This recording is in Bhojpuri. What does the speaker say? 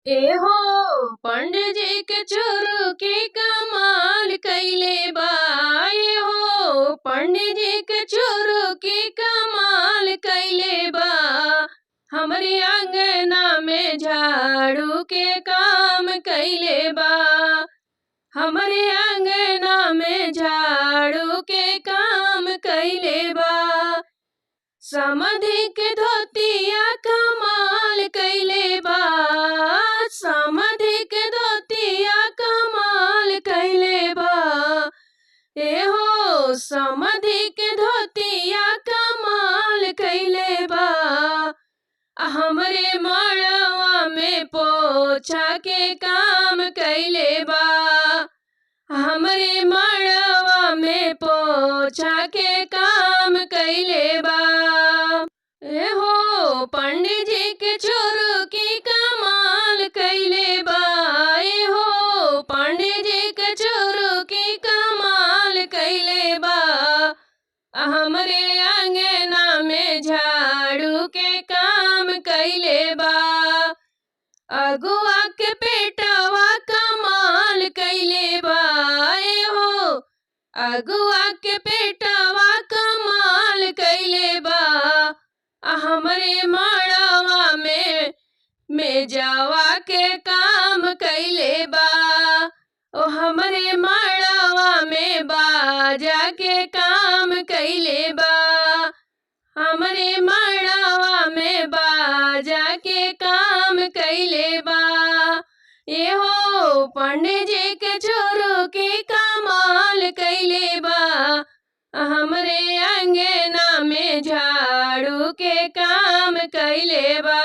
एहो पंडित जी के चोरू के कमाल कैले बा। एहो पंडित जी के चोरू के कमाल कैले बा। हमरे अंगना में झाड़ू के काम कैले बा। हमरे अंगना में झाड़ू के काम कैले बा। समधि के धोतिया कमाल कैले बा। समधि के धोतिया कमाल कैले बा। एहो समधि के धोतिया कमाल कैले बा। हमरे मड़वा में पोछा के काम कैले बा। हमरे मड़वा में पोछा के काम कैले बा। एहो पंडित जी के चोरू की कमाल कैले बा। एहो पंडित जी के चोरू की कमाल कैले बा। हमरे अंगना में झाड़ू के काम कैले बा। अगुआ के पेटवा कमाल कैले बा। एहो अगुआ के पेटवा कमाल कैले बा। हमरे मड़वा में मेजवा के काम कैले बा। ओ हमरे मड़वा में बाजा के काम कैले बा। हमरे मड़वा में बाजा के काम कैले बा। एहो पंडित जी के चोरू के कमाल कैले बा। हमरे अंगना में झाड़ू के काम कैले बा।